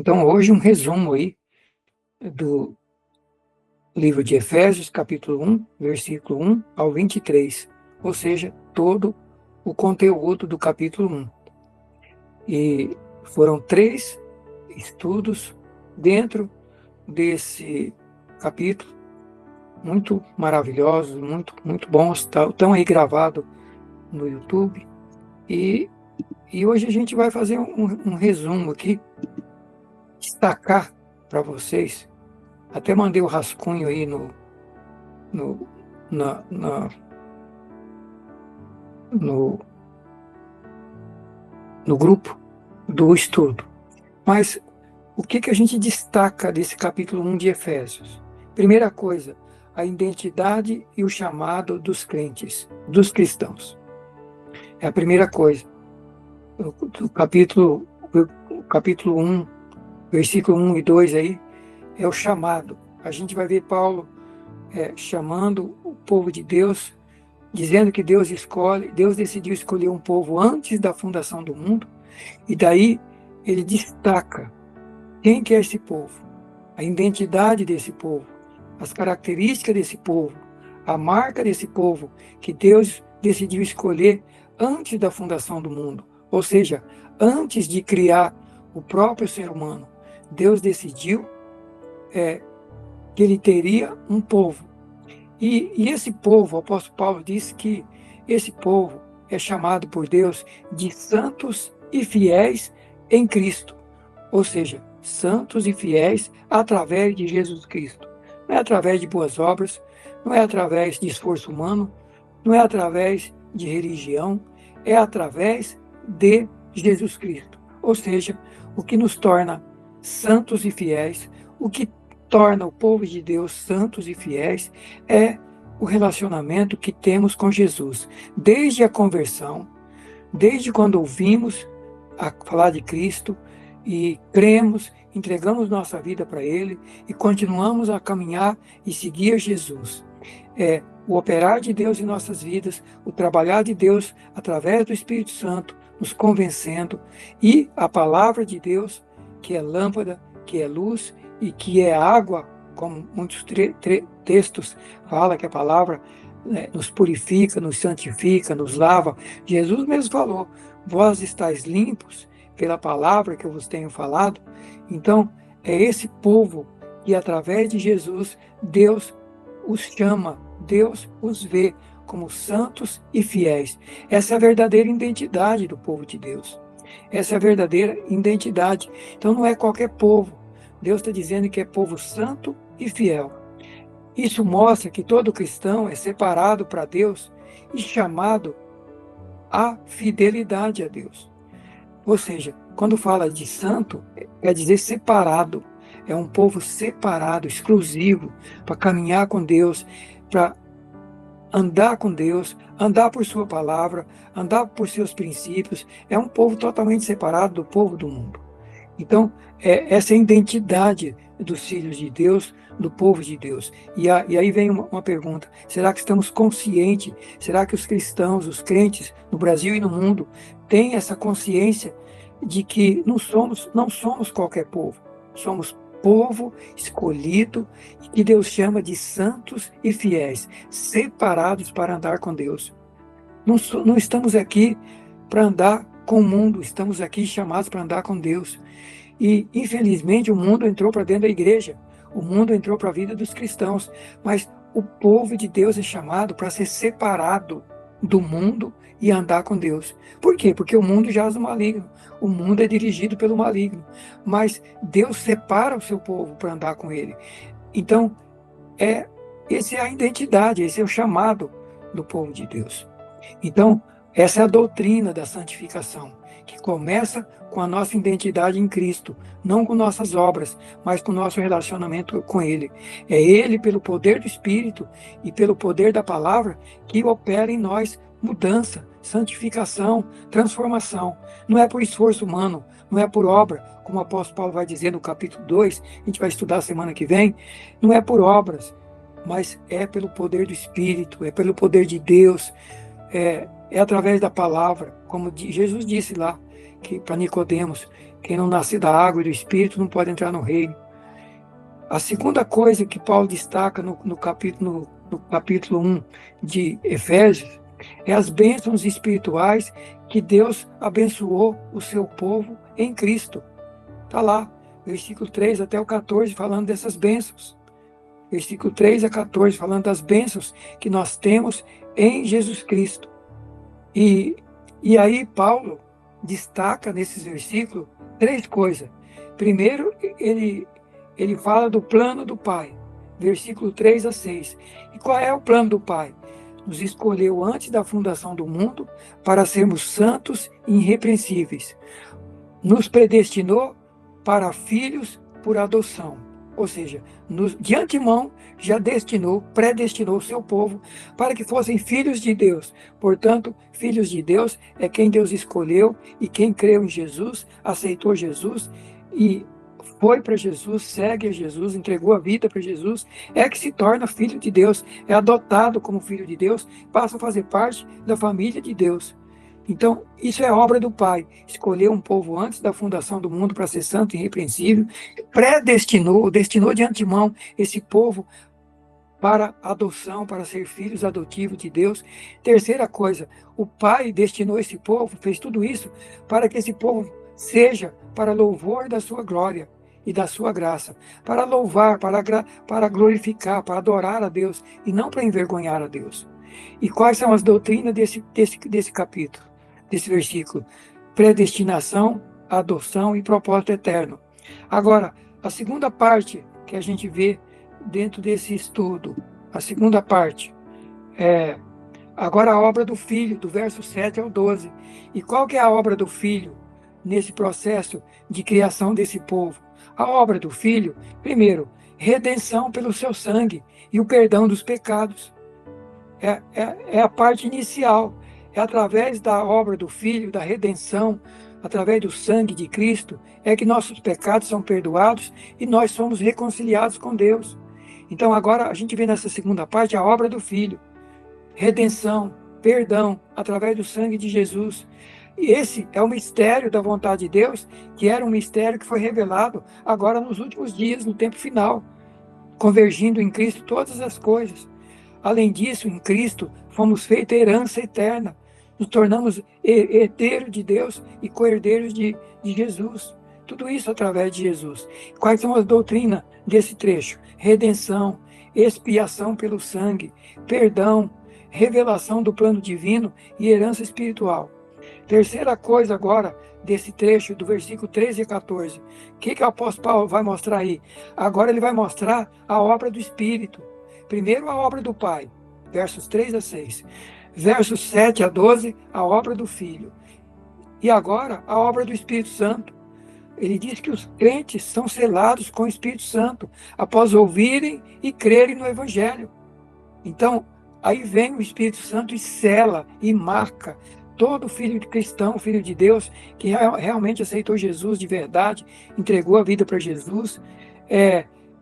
Então, hoje um resumo aí do livro de Efésios, capítulo 1, versículo 1 ao 23, ou seja, todo o conteúdo do capítulo 1. E foram 3 estudos dentro desse capítulo, muito maravilhosos, muito bons, estão aí gravados no YouTube. E hoje a gente vai fazer um resumo aqui, destacar para vocês. Até mandei o rascunho aí no grupo do estudo. Mas o que a gente destaca desse capítulo 1 de Efésios? Primeira coisa, a identidade e o chamado dos crentes, dos cristãos. É a primeira coisa. O capítulo 1, versículo 1 e 2 aí, é o chamado. A gente vai ver Paulo chamando o povo de Deus, dizendo que Deus decidiu escolher um povo antes da fundação do mundo, e daí ele destaca quem que é esse povo, a identidade desse povo, as características desse povo, a marca desse povo que Deus decidiu escolher antes da fundação do mundo, ou seja, antes de criar o próprio ser humano. Deus decidiu que ele teria um povo. E esse povo, o apóstolo Paulo diz que esse povo é chamado por Deus de santos e fiéis em Cristo. Ou seja, santos e fiéis através de Jesus Cristo. Não é através de boas obras, não é através de esforço humano, não é através de religião, é através de Jesus Cristo. Ou seja, o que nos torna santos e fiéis, o que torna o povo de Deus santos e fiéis é o relacionamento que temos com Jesus. Desde a conversão, desde quando ouvimos falar de Cristo e cremos, entregamos nossa vida para Ele e continuamos a caminhar e seguir Jesus. É o operar de Deus em nossas vidas, o trabalhar de Deus através do Espírito Santo, nos convencendo, e a palavra de Deus, que é lâmpada, que é luz e que é água, como muitos textos falam que a palavra nos purifica, nos santifica, nos lava. Jesus mesmo falou: vós estáis limpos pela palavra que eu vos tenho falado. Então, é esse povo que, através de Jesus, Deus os chama, Deus os vê como santos e fiéis. Essa é a verdadeira identidade do povo de Deus. Essa é a verdadeira identidade. Então, não é qualquer povo. Deus está dizendo que é povo santo e fiel. Isso mostra que todo cristão é separado para Deus e chamado à fidelidade a Deus. Ou seja, quando fala de santo, quer dizer separado. É um povo separado, exclusivo, para caminhar com Deus, para andar com Deus, andar por sua palavra, andar por seus princípios. É um povo totalmente separado do povo do mundo. Então, essa é a identidade dos filhos de Deus, do povo de Deus. E aí vem uma pergunta: será que estamos conscientes? Será que os cristãos, os crentes no Brasil e no mundo têm essa consciência de que não somos qualquer povo? Somos povo escolhido, que Deus chama de santos e fiéis, separados para andar com Deus. Não estamos aqui para andar com o mundo, estamos aqui chamados para andar com Deus. E, infelizmente, o mundo entrou para dentro da igreja, o mundo entrou para a vida dos cristãos, mas o povo de Deus é chamado para ser separado do mundo e andar com Deus. Por quê? Porque o mundo jaz no maligno, o mundo é dirigido pelo maligno, mas Deus separa o seu povo para andar com Ele. Então, essa é a identidade, esse é o chamado do povo de Deus. Então, essa é a doutrina da santificação, que começa com a nossa identidade em Cristo, não com nossas obras, mas com o nosso relacionamento com Ele. É Ele, pelo poder do Espírito e pelo poder da palavra, que opera em nós mudança, santificação, transformação. Não é por esforço humano, não é por obra, como o apóstolo Paulo vai dizer no capítulo 2, a gente vai estudar semana que vem, não é por obras, mas é pelo poder do Espírito, é pelo poder de Deus, é através da palavra, como Jesus disse lá para Nicodemos, Quem não nasce da água e do Espírito não pode entrar no reino. A segunda coisa que Paulo destaca no capítulo 1 de Efésios é as bênçãos espirituais que Deus abençoou o seu povo em Cristo. Está lá, versículo 3 até o 14, falando dessas bênçãos. Versículo 3 a 14, falando das bênçãos que nós temos em Jesus Cristo. E aí Paulo destaca nesses versículos 3 coisas. Primeiro, ele fala do plano do Pai, versículo 3 a 6. E qual é o plano do Pai? Nos escolheu antes da fundação do mundo para sermos santos e irrepreensíveis. Nos predestinou para filhos por adoção. Ou seja, de antemão já predestinou o seu povo para que fossem filhos de Deus. Portanto, filhos de Deus é quem Deus escolheu e quem creu em Jesus, aceitou Jesus e foi para Jesus, segue a Jesus, entregou a vida para Jesus, é que se torna filho de Deus, é adotado como filho de Deus, passa a fazer parte da família de Deus. Então, isso é obra do Pai. Escolheu um povo antes da fundação do mundo para ser santo e irrepreensível, destinou de antemão esse povo para adoção, para ser filhos adotivos de Deus. Terceira coisa, o Pai destinou esse povo, fez tudo isso para que esse povo seja para louvor da sua glória e da sua graça, para louvar, para glorificar, para adorar a Deus e não para envergonhar a Deus. E quais são as doutrinas desse capítulo, desse versículo? Predestinação, adoção e propósito eterno. Agora, a segunda parte que a gente vê dentro desse estudo, a segunda parte, agora a obra do Filho, do verso 7 ao 12. E qual que é a obra do Filho nesse processo de criação desse povo? A obra do Filho, primeiro, redenção pelo seu sangue e o perdão dos pecados. É a parte inicial. É através da obra do Filho, da redenção, através do sangue de Cristo, é que nossos pecados são perdoados e nós somos reconciliados com Deus. Então agora a gente vê nessa segunda parte a obra do Filho. Redenção, perdão, através do sangue de Jesus. E esse é o mistério da vontade de Deus, que era um mistério que foi revelado agora nos últimos dias, no tempo final, convergindo em Cristo todas as coisas. Além disso, em Cristo, fomos feitos herança eterna. Nos tornamos herdeiros de Deus e co-herdeiros de Jesus. Tudo isso através de Jesus. Quais são as doutrinas desse trecho? Redenção, expiação pelo sangue, perdão, revelação do plano divino e herança espiritual. Terceira coisa agora desse trecho, do versículo 13 e 14. O que o apóstolo Paulo vai mostrar aí? Agora ele vai mostrar a obra do Espírito. Primeiro a obra do Pai, versos 3 a 6. Versos 7 a 12, a obra do Filho. E agora a obra do Espírito Santo. Ele diz que os crentes são selados com o Espírito Santo, após ouvirem e crerem no Evangelho. Então, aí vem o Espírito Santo e sela e marca todo filho de cristão, filho de Deus, que realmente aceitou Jesus de verdade, entregou a vida para Jesus,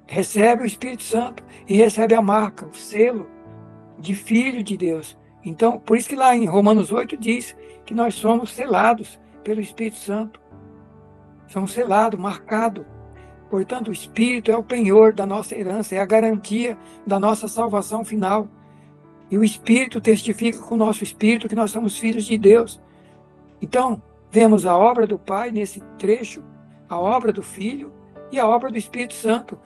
recebe o Espírito Santo e recebe a marca, o selo de filho de Deus. Então, por isso que lá em Romanos 8 diz que nós somos selados pelo Espírito Santo. Somos selados, marcados. Portanto, o Espírito é o penhor da nossa herança, é a garantia da nossa salvação final. E o Espírito testifica com o nosso Espírito que nós somos filhos de Deus. Então, vemos a obra do Pai nesse trecho, a obra do Filho e a obra do Espírito Santo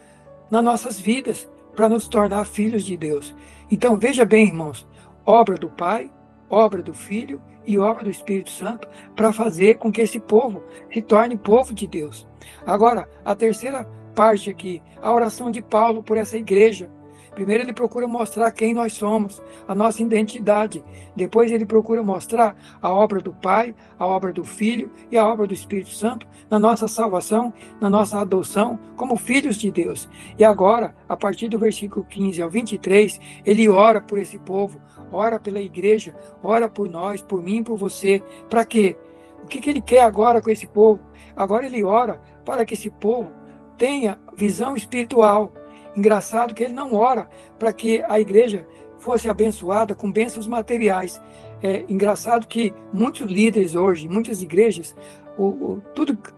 nas nossas vidas, para nos tornar filhos de Deus. Então, veja bem, irmãos, obra do Pai, obra do Filho e obra do Espírito Santo, para fazer com que esse povo se torne povo de Deus. Agora, a terceira parte aqui, a oração de Paulo por essa igreja. Primeiro ele procura mostrar quem nós somos, a nossa identidade. Depois ele procura mostrar a obra do Pai, a obra do Filho e a obra do Espírito Santo na nossa salvação, na nossa adoção como filhos de Deus. E agora, a partir do versículo 15 ao 23, ele ora por esse povo, ora pela igreja, ora por nós, por mim, por você. Para quê? O que ele quer agora com esse povo? Agora ele ora para que esse povo tenha visão espiritual. Engraçado que ele não ora para que a igreja fosse abençoada com bênçãos materiais. É engraçado que muitos líderes hoje, muitas igrejas,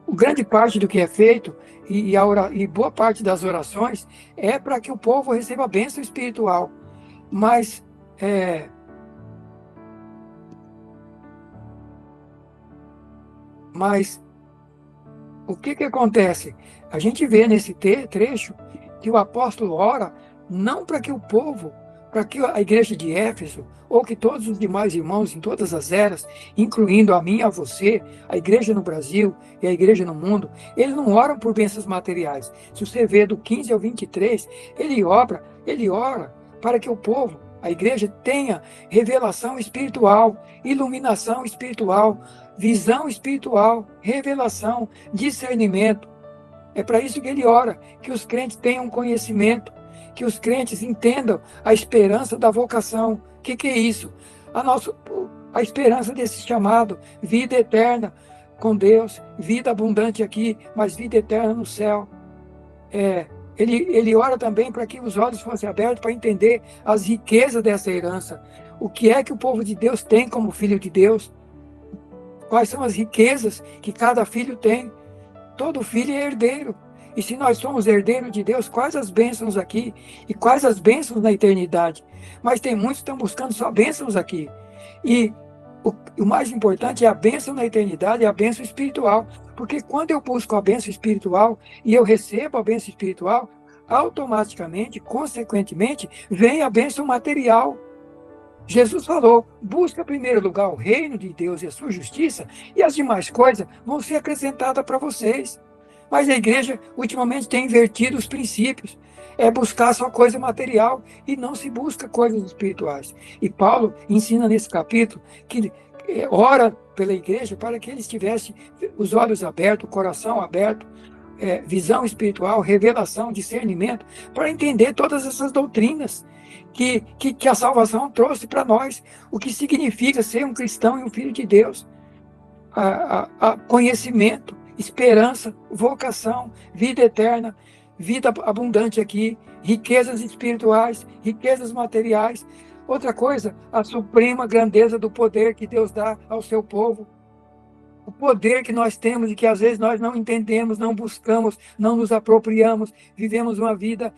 grande parte do que é feito e boa parte das orações é para que o povo receba a bênção espiritual. Mas o que acontece? A gente vê nesse trecho que o apóstolo ora não para que o povo, para que a igreja de Éfeso, ou que todos os demais irmãos em todas as eras, incluindo a mim e a você, a igreja no Brasil e a igreja no mundo, eles não oram por bênçãos materiais. Se você vê do 15 ao 23, ele ora para que o povo, a igreja, tenha revelação espiritual, iluminação espiritual, visão espiritual, revelação, discernimento. É para isso que ele ora, que os crentes tenham conhecimento, que os crentes entendam a esperança da vocação. O que é isso? A esperança desse chamado, vida eterna com Deus, vida abundante aqui, mas vida eterna no céu. Ele ora também para que os olhos fossem abertos para entender as riquezas dessa herança. O que é que o povo de Deus tem como filho de Deus? Quais são as riquezas que cada filho tem? Todo filho é herdeiro. E se nós somos herdeiros de Deus, quais as bênçãos aqui? E quais as bênçãos na eternidade? Mas tem muitos que estão buscando só bênçãos aqui. E o mais importante é a bênção na eternidade, é a bênção espiritual. Porque quando eu busco a bênção espiritual e eu recebo a bênção espiritual, automaticamente, consequentemente, vem a bênção material. Jesus falou, busca em primeiro lugar o reino de Deus e a sua justiça, e as demais coisas vão ser acrescentadas para vocês. Mas a igreja, ultimamente, tem invertido os princípios. É buscar só coisa material e não se busca coisas espirituais. E Paulo ensina nesse capítulo que ora pela igreja para que eles tivessem os olhos abertos, o coração aberto, visão espiritual, revelação, discernimento, para entender todas essas doutrinas que a salvação trouxe para nós, o que significa ser um cristão e um filho de Deus, conhecimento, esperança, vocação, vida eterna, vida abundante aqui, riquezas espirituais, riquezas materiais. Outra coisa, a suprema grandeza do poder que Deus dá ao seu povo. O poder que nós temos e que às vezes nós não entendemos, não buscamos, não nos apropriamos, vivemos uma vida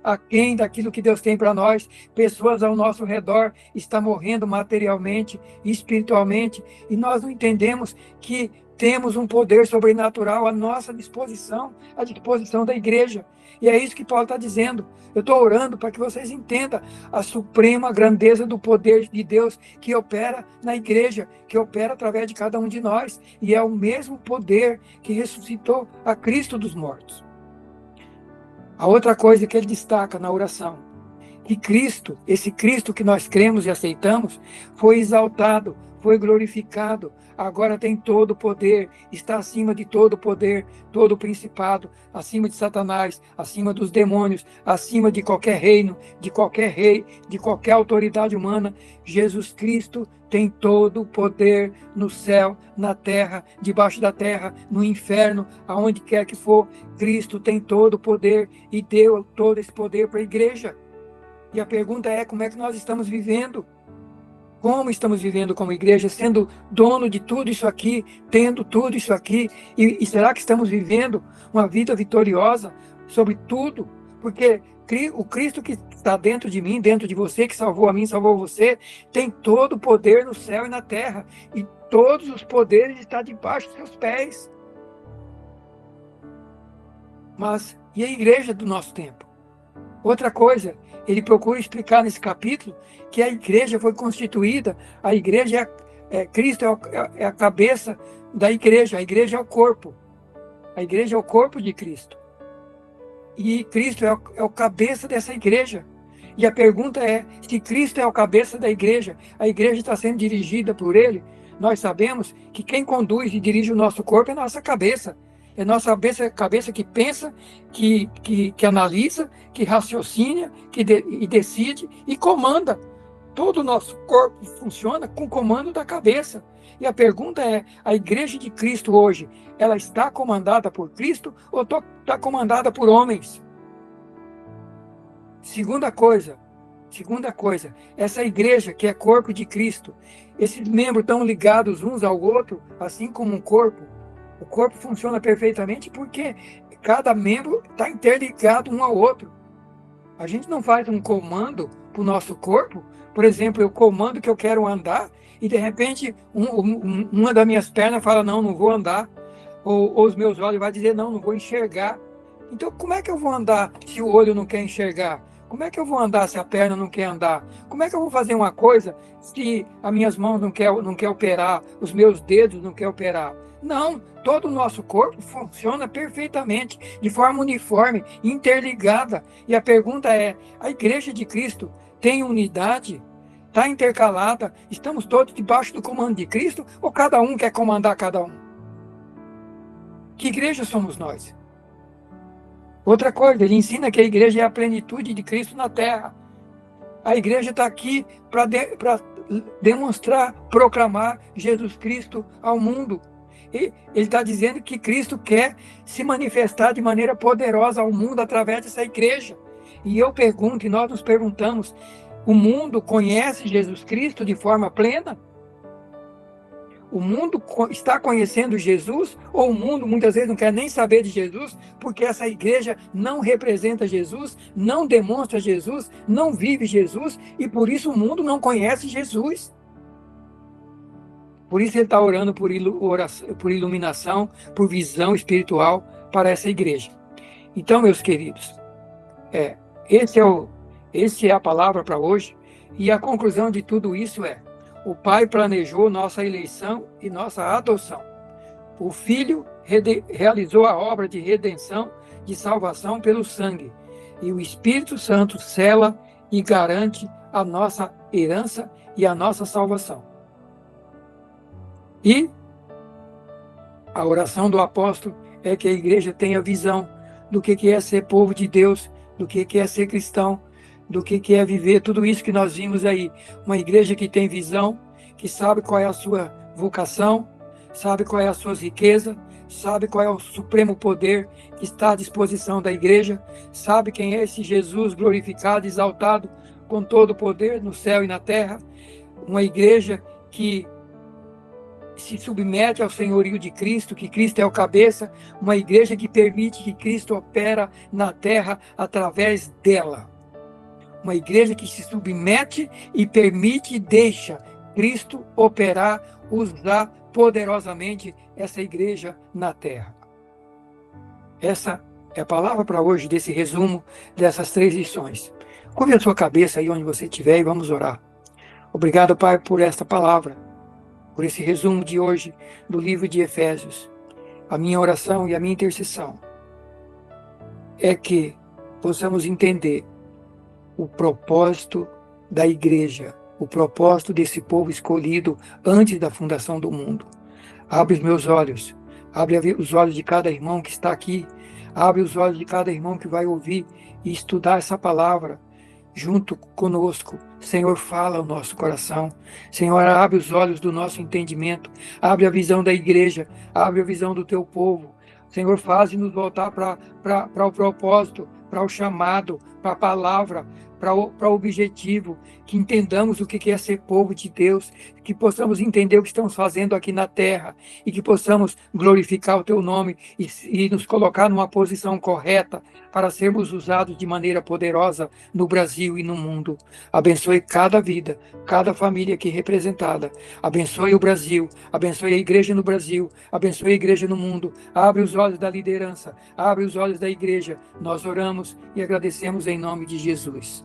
aquém daquilo que Deus tem para nós. Pessoas ao nosso redor estão morrendo materialmente, espiritualmente, e nós não entendemos que temos um poder sobrenatural à nossa disposição, à disposição da igreja. E é isso que Paulo está dizendo. Eu estou orando para que vocês entendam a suprema grandeza do poder de Deus que opera na igreja, que opera através de cada um de nós. E é o mesmo poder que ressuscitou a Cristo dos mortos. A outra coisa que ele destaca na oração, que Cristo, esse Cristo que nós cremos e aceitamos, foi exaltado, foi glorificado, agora tem todo o poder, está acima de todo o poder, todo o principado, acima de Satanás, acima dos demônios, acima de qualquer reino, de qualquer rei, de qualquer autoridade humana. Jesus Cristo tem todo o poder no céu, na terra, debaixo da terra, no inferno, aonde quer que for. Cristo tem todo o poder e deu todo esse poder para a igreja. E a pergunta é, como é que nós estamos vivendo? Como estamos vivendo como igreja, sendo dono de tudo isso aqui, tendo tudo isso aqui? E será que estamos vivendo uma vida vitoriosa sobre tudo? Porque o Cristo que está dentro de mim, dentro de você, que salvou a mim, salvou você, tem todo o poder no céu e na terra. E todos os poderes estão debaixo dos seus pés. Mas, e a igreja do nosso tempo? Outra coisa, ele procura explicar nesse capítulo que a igreja foi constituída, a igreja Cristo é a cabeça da igreja, a igreja é o corpo. A igreja é o corpo de Cristo. E Cristo é o cabeça dessa igreja. E a pergunta é, se Cristo é o cabeça da igreja, a igreja está sendo dirigida por ele, nós sabemos que quem conduz e dirige o nosso corpo é a nossa cabeça. É a nossa cabeça que pensa, que analisa, que raciocina, e decide e comanda. Todo o nosso corpo funciona com o comando da cabeça. E a pergunta é, a igreja de Cristo hoje, ela está comandada por Cristo ou está comandada por homens? Segunda coisa, Segunda coisa, essa igreja que é corpo de Cristo, esses membros estão ligados uns ao outro, assim como um corpo. O corpo funciona perfeitamente porque cada membro está interligado um ao outro. A gente não faz um comando para o nosso corpo. Por exemplo, eu comando que eu quero andar e de repente uma das minhas pernas fala, não, não vou andar. Ou os meus olhos vão dizer, não, não vou enxergar. Então, como é que eu vou andar se o olho não quer enxergar? Como é que eu vou andar se a perna não quer andar? Como é que eu vou fazer uma coisa se as minhas mãos não quer operar, os meus dedos não quer operar? Não, todo o nosso corpo funciona perfeitamente, de forma uniforme, interligada. E a pergunta é, a Igreja de Cristo tem unidade? Está intercalada? Estamos todos debaixo do comando de Cristo ou cada um quer comandar cada um? Que igreja somos nós? Outra coisa, ele ensina que a igreja é a plenitude de Cristo na terra. A igreja está aqui para demonstrar, proclamar Jesus Cristo ao mundo. E ele está dizendo que Cristo quer se manifestar de maneira poderosa ao mundo através dessa igreja. E eu pergunto, e nós nos perguntamos, o mundo conhece Jesus Cristo de forma plena? O mundo está conhecendo Jesus, ou o mundo muitas vezes não quer nem saber de Jesus, porque essa igreja não representa Jesus, não demonstra Jesus, não vive Jesus, e por isso o mundo não conhece Jesus. Por isso ele está orando por iluminação, por visão espiritual para essa igreja. Então, meus queridos, esse é a palavra para hoje, e a conclusão de tudo isso é: o Pai planejou nossa eleição e nossa adoção. O Filho realizou a obra de redenção, de salvação pelo sangue. E o Espírito Santo sela e garante a nossa herança e a nossa salvação. E a oração do apóstolo é que a igreja tenha visão do que é ser povo de Deus, do que é ser cristão, do que é viver tudo isso que nós vimos aí. Uma igreja que tem visão, que sabe qual é a sua vocação, sabe qual é as suas riquezas, sabe qual é o supremo poder que está à disposição da igreja, sabe quem é esse Jesus glorificado, exaltado, com todo o poder no céu e na terra. Uma igreja que se submete ao senhorio de Cristo, que Cristo é o cabeça, uma igreja que permite que Cristo opera na terra através dela. Uma igreja que se submete e permite e deixa Cristo operar, usar poderosamente essa igreja na terra. Essa é a palavra para hoje, desse resumo dessas 3 lições. Curve a sua cabeça aí onde você estiver e vamos orar. Obrigado, Pai, por esta palavra, por esse resumo de hoje do livro de Efésios. A minha oração e a minha intercessão é que possamos entender o propósito da igreja, o propósito desse povo escolhido antes da fundação do mundo. Abre os meus olhos, abre os olhos de cada irmão que está aqui, abre os olhos de cada irmão que vai ouvir e estudar essa palavra junto conosco. Senhor, fala ao nosso coração. Senhor, abre os olhos do nosso entendimento, abre a visão da igreja, abre a visão do teu povo. Senhor, faz-nos voltar para o propósito, para o chamado, para a palavra, para o objetivo, que entendamos o que é ser povo de Deus, que possamos entender o que estamos fazendo aqui na terra e que possamos glorificar o teu nome e nos colocar numa posição correta para sermos usados de maneira poderosa no Brasil e no mundo. Abençoe cada vida, cada família aqui representada. Abençoe o Brasil, abençoe a igreja no Brasil, abençoe a igreja no mundo. Abre os olhos da liderança, abre os olhos da igreja. Nós oramos e agradecemos em nome de Jesus.